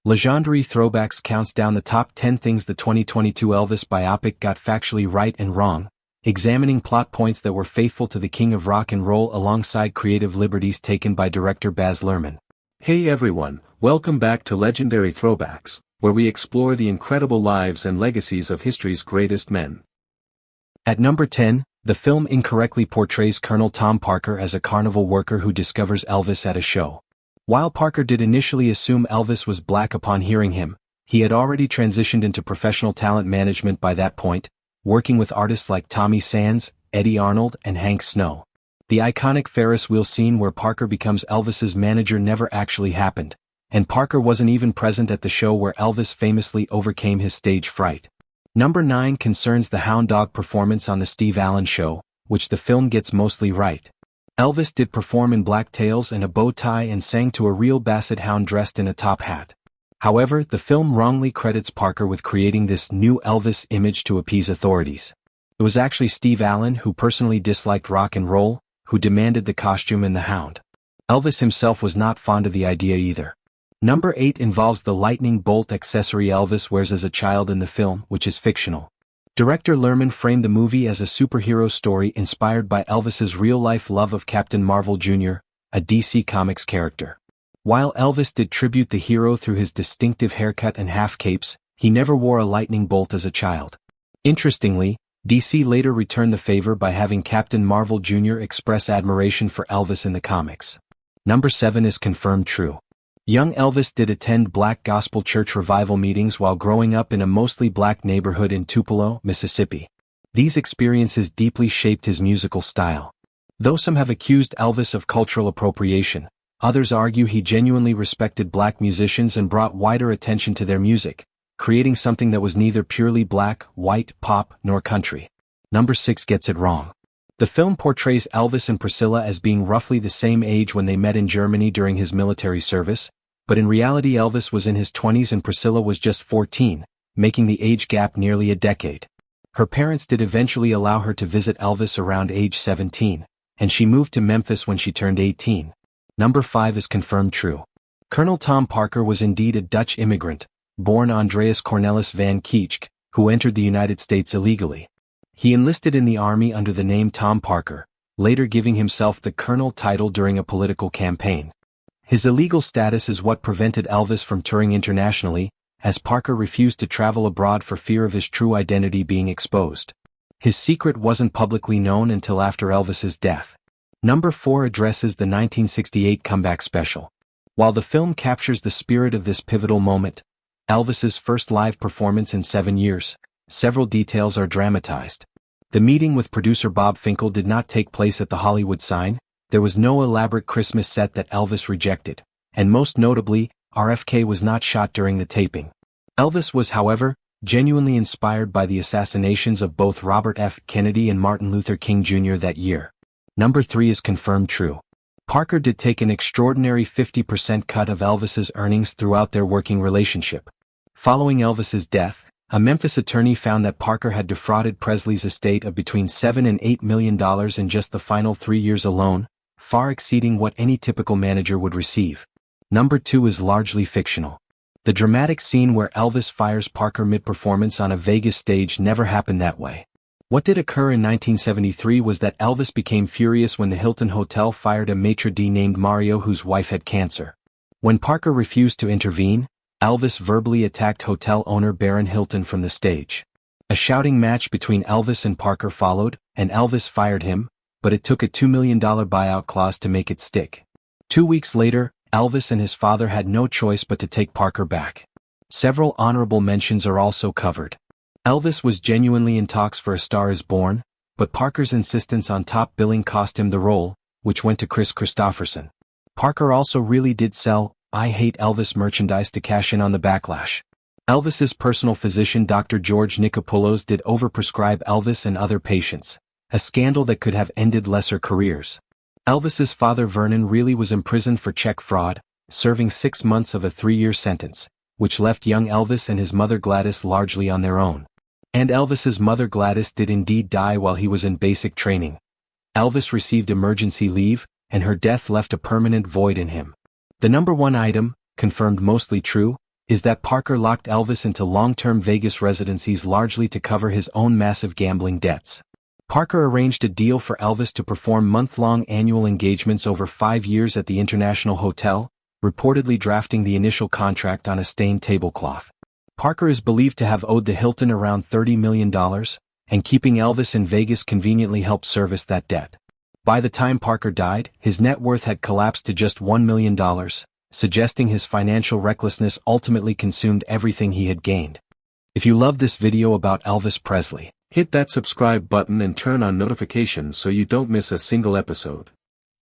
Legendary Throwbacks counts down the top 10 things the 2022 Elvis biopic got factually right and wrong, examining plot points that were faithful to the king of rock and roll alongside creative liberties taken by director Baz Luhrmann. Hey everyone, welcome back to Legendary Throwbacks, where we explore the incredible lives and legacies of history's greatest men. At number 10, the film incorrectly portrays Colonel Tom Parker as a carnival worker who discovers Elvis at a show. While Parker did initially assume Elvis was black upon hearing him, he had already transitioned into professional talent management by that point, working with artists like Tommy Sands, Eddie Arnold, and Hank Snow. The iconic Ferris wheel scene where Parker becomes Elvis's manager never actually happened, and Parker wasn't even present at the show where Elvis famously overcame his stage fright. Number 9 concerns the hound dog performance on the Steve Allen Show, which the film gets mostly right. Elvis did perform in black tails and a bow tie and sang to a real basset hound dressed in a top hat. However, the film wrongly credits Parker with creating this new Elvis image to appease authorities. It was actually Steve Allen, who personally disliked rock and roll, who demanded the costume and the hound. Elvis himself was not fond of the idea either. Number 8 involves the lightning bolt accessory Elvis wears as a child in the film, which is fictional. Director Luhrmann framed the movie as a superhero story inspired by Elvis's real-life love of Captain Marvel Jr., a DC Comics character. While Elvis did tribute the hero through his distinctive haircut and half-capes, he never wore a lightning bolt as a child. Interestingly, DC later returned the favor by having Captain Marvel Jr. express admiration for Elvis in the comics. Number 7 is confirmed true. Young Elvis did attend black gospel church revival meetings while growing up in a mostly black neighborhood in Tupelo, Mississippi. These experiences deeply shaped his musical style. Though some have accused Elvis of cultural appropriation, others argue he genuinely respected black musicians and brought wider attention to their music, creating something that was neither purely black, white, pop, nor country. Number 6 gets it wrong. The film portrays Elvis and Priscilla as being roughly the same age when they met in Germany during his military service, but in reality Elvis was in his 20s and Priscilla was just 14, making the age gap nearly a decade. Her parents did eventually allow her to visit Elvis around age 17, and she moved to Memphis when she turned 18. Number 5 is confirmed true. Colonel Tom Parker was indeed a Dutch immigrant, born Andreas Cornelis van Keechk, who entered the United States illegally. He enlisted in the army under the name Tom Parker, later giving himself the colonel title during a political campaign. His illegal status is what prevented Elvis from touring internationally, as Parker refused to travel abroad for fear of his true identity being exposed. His secret wasn't publicly known until after Elvis's death. Number 4 addresses the 1968 comeback special. While the film captures the spirit of this pivotal moment, Elvis's first live performance in 7 years, several details are dramatized. The meeting with producer Bob Finkel did not take place at the Hollywood sign, there was no elaborate Christmas set that Elvis rejected, and most notably, RFK was not shot during the taping. Elvis was, however, genuinely inspired by the assassinations of both Robert F. Kennedy and Martin Luther King Jr. that year. Number 3 is confirmed true. Parker did take an extraordinary 50% cut of Elvis's earnings throughout their working relationship. Following Elvis's death, a Memphis attorney found that Parker had defrauded Presley's estate of between $7 and $8 million in just the final 3 years alone, far exceeding what any typical manager would receive. Number 2 is largely fictional. The dramatic scene where Elvis fires Parker mid-performance on a Vegas stage never happened that way. What did occur in 1973 was that Elvis became furious when the Hilton Hotel fired a maitre d' named Mario whose wife had cancer. When Parker refused to intervene, Elvis verbally attacked hotel owner Baron Hilton from the stage. A shouting match between Elvis and Parker followed, and Elvis fired him, but it took a $2 million buyout clause to make it stick. 2 weeks later, Elvis and his father had no choice but to take Parker back. Several honorable mentions are also covered. Elvis was genuinely in talks for A Star Is Born, but Parker's insistence on top billing cost him the role, which went to Chris Christopherson. Parker also really did sell I Hate Elvis merchandise to cash in on the backlash. Elvis's personal physician Dr. George Nicopulos did overprescribe Elvis and other patients, a scandal that could have ended lesser careers. Elvis's father Vernon really was imprisoned for check fraud, serving 6 months of a 3-year sentence, which left young Elvis and his mother Gladys largely on their own. And Elvis's mother Gladys did indeed die while he was in basic training. Elvis received emergency leave, and her death left a permanent void in him. The number 1 item, confirmed mostly true, is that Parker locked Elvis into long-term Vegas residencies largely to cover his own massive gambling debts. Parker arranged a deal for Elvis to perform month-long annual engagements over 5 years at the International Hotel, reportedly drafting the initial contract on a stained tablecloth. Parker is believed to have owed the Hilton around $30 million, and keeping Elvis in Vegas conveniently helped service that debt. By the time Parker died, his net worth had collapsed to just $1 million, suggesting his financial recklessness ultimately consumed everything he had gained. If you love this video about Elvis Presley, hit that subscribe button and turn on notifications so you don't miss a single episode.